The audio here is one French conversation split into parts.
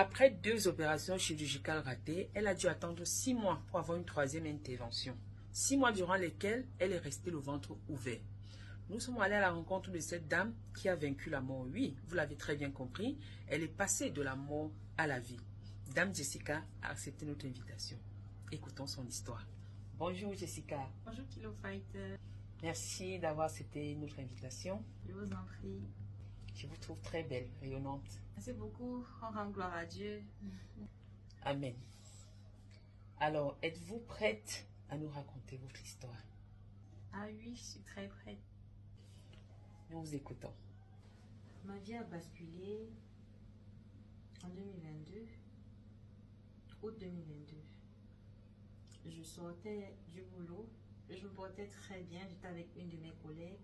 Après 2 opérations chirurgicales ratées, elle a dû attendre 6 mois pour avoir une 3e intervention. 6 mois durant lesquels elle est restée le ventre ouvert. Nous sommes allés à la rencontre de cette dame qui a vaincu la mort. Oui, vous l'avez très bien compris, elle est passée de la mort à la vie. Dame Jessica a accepté notre invitation. Écoutons son histoire. Bonjour Jessica. Bonjour Kilo Fighter. Merci d'avoir accepté notre invitation. Je vous en prie. Je vous trouve très belle, rayonnante. Merci beaucoup. On rend gloire à Dieu. Amen. Alors, êtes-vous prête à nous raconter votre histoire? Ah oui, je suis très prête. Nous vous écoutons. Ma vie a basculé en 2022, août 2022. Je sortais du boulot, je me portais très bien, j'étais avec une de mes collègues.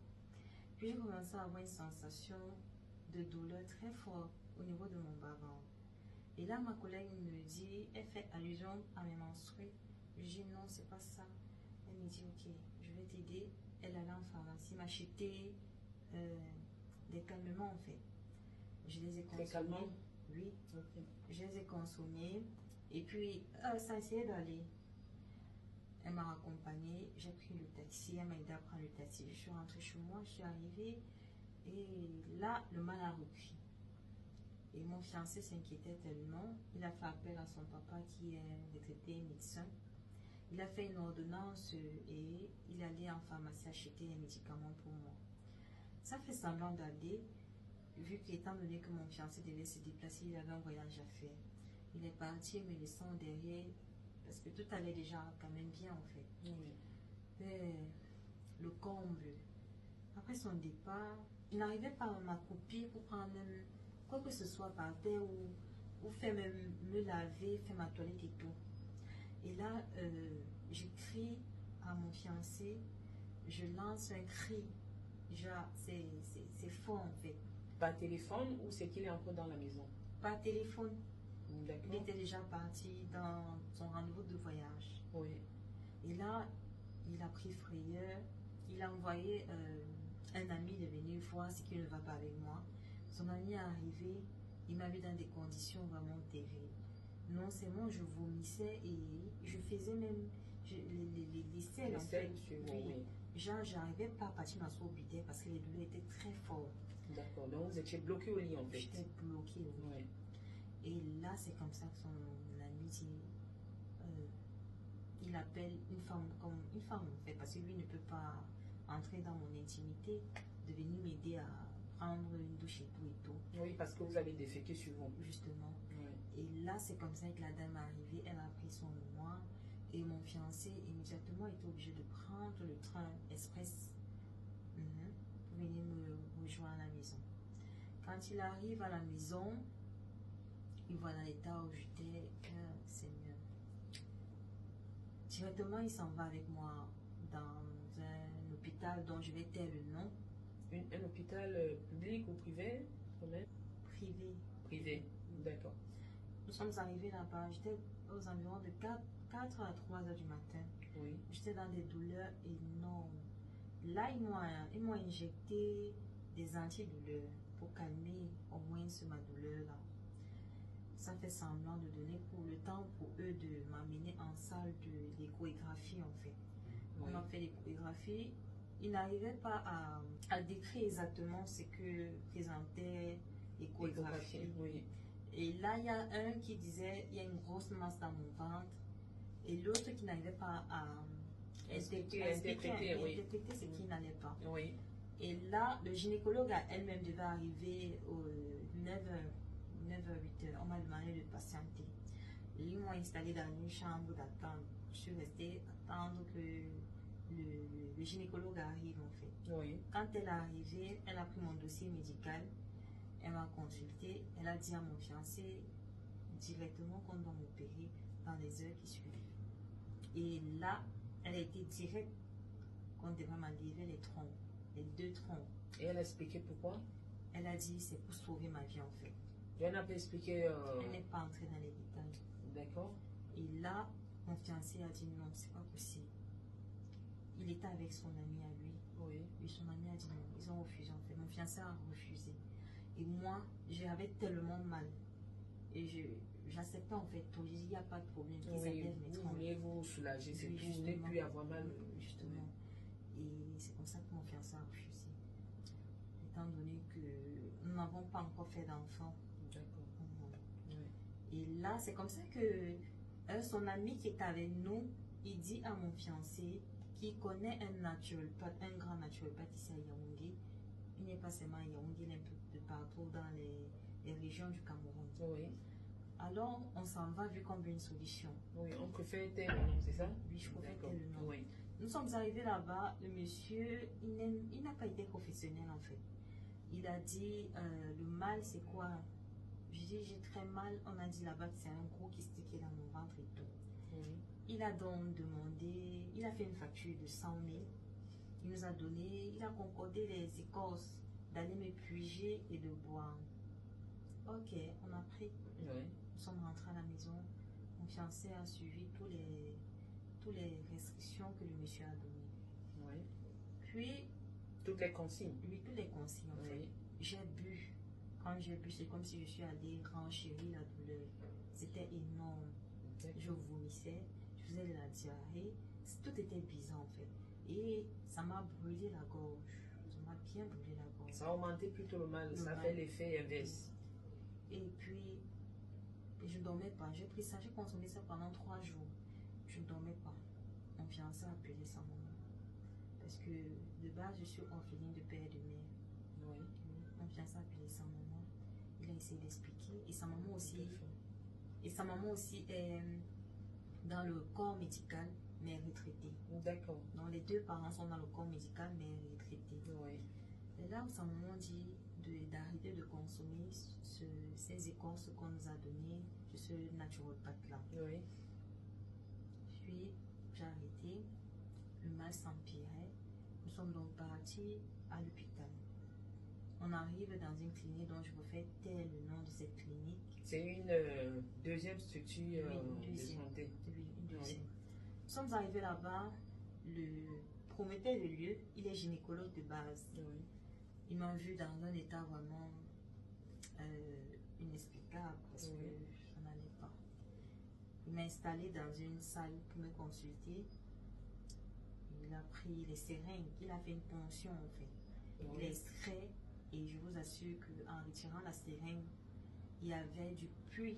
Puis j'ai commencé à avoir une sensation de douleur très forte au niveau de mon bas-ventre. Et là, ma collègue me dit, elle fait allusion à mes menstrues. Je dis non, c'est pas ça. Elle me dit, ok, je vais t'aider. Elle allait en pharmacie m'acheter des calmants en fait. Je les ai consommés. Des calmants? Oui. Okay. Je les ai consommés. Et puis, ça essayait d'aller. Elle m'a accompagnée, j'ai pris le taxi, elle m'a aidé à prendre le taxi. Je suis rentrée chez moi, je suis arrivée et là, le mal a repris. Et mon fiancé s'inquiétait tellement, il a fait appel à son papa qui est retraité médecin. Il a fait une ordonnance et il allait en pharmacie acheter des médicaments pour moi. Ça fait semblant d'aller, vu qu'étant donné que mon fiancé devait se déplacer, il avait un voyage à faire. Il est parti me laissant derrière. Parce que tout allait déjà quand même bien en fait. Oui. Mais le comble, après son départ, il n'arrivait pas à m'accroupir pour prendre même quoi que ce soit par terre ou faire même me laver, faire ma toilette et tout. Et là, je crie à mon fiancé, je lance un cri. Genre, c'est fort en fait. Par téléphone ou c'est qu'il est encore dans la maison? Par téléphone. Il était déjà parti dans son rendez-vous de voyage. Oui. Et là, il a pris frayeur. Il a envoyé un ami de venir voir ce qui ne va pas avec moi. Son ami est arrivé. Il m'a mis dans des conditions vraiment terribles. Non seulement je vomissais et je faisais même les selles en fait. Oui. Genre, j'arrivais pas à partir ma soeur au bidet parce que les douleurs étaient très fortes. D'accord. Donc vous étiez bloqué au lit en fait. J'étais bloquée au lit. Oui. Et là, c'est comme ça que son ami dit, il appelle une femme comme une femme en fait, parce que lui ne peut pas entrer dans mon intimité, de venir m'aider à prendre une douche et tout. Oui, parce que vous avez déféqué sur vous. Justement. Oui. Et là, c'est comme ça que la dame est arrivée, elle a pris son mémoire et mon fiancé immédiatement était obligé de prendre le train express pour venir me rejoindre à la maison. Quand il arrive à la maison, il voit dans l'état où j'étais, c'est mieux. Directement, il s'en va avec moi dans un hôpital dont je vais taire le nom. Un hôpital public ou privé? Privé. Privé, d'accord. Nous sommes arrivés là-bas, j'étais aux environs de 4 à 3 heures du matin. Oui. J'étais dans des douleurs énormes. Là, ils m'ont injecté des antidouleurs pour calmer au moins ma douleur-là. Ça fait semblant de donner pour le temps pour eux de m'amener en salle de l'échographie en fait. Oui. On a fait l'échographie. Ils n'arrivaient pas à décrire exactement ce que présentait l'échographie. Oui. Et là, il y a un qui disait il y a une grosse masse dans mon ventre. Et l'autre qui n'arrivait pas à interpréter ce qui n'allait pas. Oui. Et là, le gynécologue elle-même devait arriver au 9h, 8h. On m'a demandé de patienter. Ils m'ont installé dans une chambre d'attente. Je suis restée attendre que le gynécologue arrive en fait. Oui. Quand elle est arrivée, elle a pris mon dossier médical. Elle m'a consulté. Elle a dit à mon fiancé directement qu'on doit m'opérer dans les heures qui suivent. Et là, elle a été directe qu'on devrait m'enlever les troncs, les 2 troncs. Et elle a expliqué pourquoi? Elle a dit c'est pour sauver ma vie en fait. Elle n'a pas expliqué. Elle n'est pas entrée dans les détails. D'accord. Et là, mon fiancé a dit non, c'est pas possible. Il était avec son ami à lui. Oui. Et son ami a dit non, ils ont refusé en fait. Mon fiancé a refusé. Et moi, j'avais tellement mal. Et j'acceptais en fait tout. Il n'y a pas de problème. Oui, vous voulez vous soulager, c'est tout. Vous voulez plus avoir mal. Justement. Et c'est comme ça que mon fiancé a refusé. Étant donné que nous n'avons pas encore fait d'enfant. D'accord. Et là, c'est comme ça que son ami qui est avec nous, il dit à mon fiancé qui connaît un grand naturopathe ici à Yaoundé. Il n'est pas seulement à Yaoundé, il est un peu de partout dans les régions du Cameroun. Oui. Alors, on s'en va vu comme une solution. Oui, on préfère tel le nom, c'est ça? Oui, je préfère tel le nom. Oui. Nous sommes arrivés là-bas, le monsieur, il n'a pas été professionnel en fait. Il a dit, le mal c'est quoi? Je dis, j'ai très mal. On a dit là-bas que c'est un gros kyste qui est dans mon ventre et tout. Oui. Il a donc demandé, il a fait une facture de 100 000. Il nous a donné, il a concordé les écorces d'aller me puiger et de boire. Ok, on a pris. Oui. Nous sommes rentrés à la maison. Mon fiancé a suivi toutes les restrictions que le monsieur a données. Oui. Puis, toutes les consignes. Oui, toutes les consignes en fait. J'ai bu. Quand j'ai bu, c'est comme si je suis allée renchérir la douleur. C'était énorme. Je vomissais, je faisais de la diarrhée. Tout était bizarre en fait. Et ça m'a brûlé la gorge. Ça m'a bien brûlé la gorge. Ça a augmenté plutôt le mal. Ça fait l'effet inverse. Et puis, je ne dormais pas. J'ai pris ça, j'ai consommé ça pendant 3 jours. Je ne dormais pas. Mon fiancé a appelé sa maman. Parce que de base, je suis orpheline de père et de mère. Oui. Mon fiancé a appelé sa maman. Il a essayé d'expliquer. Et sa maman aussi. Et sa maman aussi est dans le corps médical, mais retraitée. D'accord. Donc les deux parents sont dans le corps médical, mais retraités. Oui. Et là où sa maman dit d'arrêter de consommer ces écorces qu'on nous a données de ce naturopathe-là. Oui. Puis j'ai arrêté. Le mal s'empirait. Nous sommes donc partis à l'hôpital. On arrive dans une clinique dont je vous fais tel le nom de cette clinique. C'est une deuxième structure de santé. Oui, une deuxième. Nous sommes arrivés là-bas. Le prometteur de lieu, il est gynécologue de base. Oui. Il m'a vu dans un état vraiment inexplicable parce que ça n'allait pas. Il m'a installé dans une salle pour me consulter. Il a pris les seringues. Il a fait une ponction en fait. Il a extrait. Et je vous assure qu'en retirant la seringue, il y avait du pu,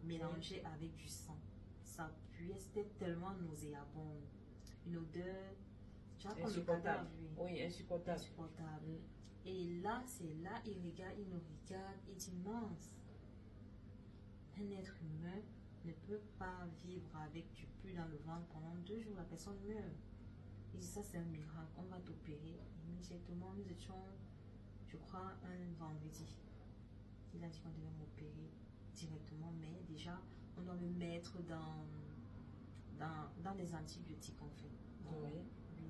mélangé avec du sang. Ça puait, c'était tellement nauséabond. Une odeur, tu vois, comme le cadavre. Oui, insupportable. Et là, c'est là, il nous regarde, il dit, mince, un être humain ne peut pas vivre avec du pu dans le ventre pendant 2 jours, la personne meurt. Il dit, ça c'est un miracle, on va t'opérer. Immédiatement, nous étions, je crois, un vendredi. Il a dit qu'on devait m'opérer directement, mais déjà, on doit me mettre dans des antibiotiques en fait. Oui.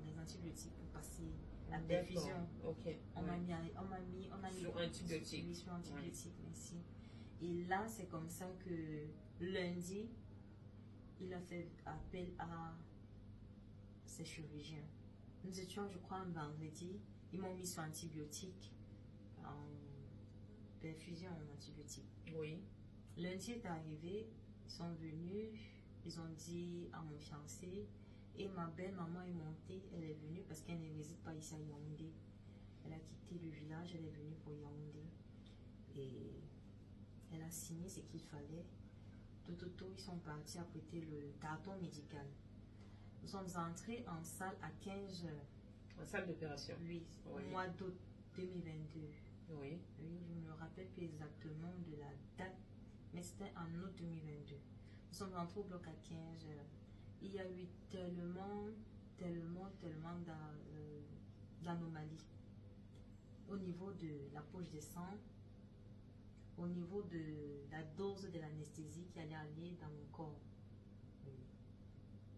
Les antibiotiques pour passer la perfusion. Ok. On m'a mis sur antibiotiques. Sur antibiotiques, merci. Et là, c'est comme ça que lundi, il a fait appel à ses chirurgiens. Nous étions, je crois, un vendredi. Ils m'ont mis sur antibiotiques, en perfusion en antibiotiques. Oui. Lundi est arrivé, ils sont venus, ils ont dit à mon fiancé, et ma belle-maman est montée, elle est venue parce qu'elle ne réside pas ici à Yaoundé. Elle a quitté le village, elle est venue pour Yaoundé. Et elle a signé ce qu'il fallait. Tout, ils sont partis apprêter le carton médical. Nous sommes entrés en salle à 15 h. En salle d'opération? Oui, au mois d'août 2022. Oui. Oui, je ne me rappelle plus exactement de la date, mais c'était en août 2022. Nous sommes rentrés au bloc à 15 h. Il y a eu tellement d'anomalies au niveau de la poche de sang, au niveau de la dose de l'anesthésie qui allait aller dans mon corps.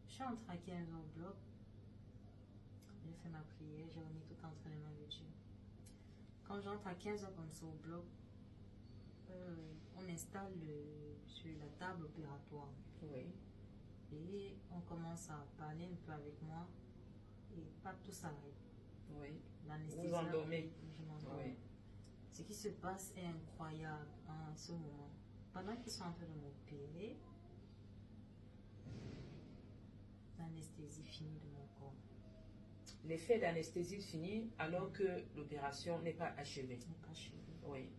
Je suis entrée à 15 h au bloc. J'ai fait ma prière, j'ai remis tout entre les mains de Dieu. Quand j'entre à 15 h comme ça au bloc, on installe sur la table opératoire. Oui. Et on commence à parler un peu avec moi et pas tout s'arrête. Oui. L'anesthésie. Vous endormez. Je m'endors. Oui. Ce qui se passe est incroyable en ce moment. Pendant qu'ils sont en train de m'opérer, l'anesthésie finit de mon corps. L'effet d'anesthésie finit alors que l'opération n'est pas achevée. N'est pas achevé. Oui.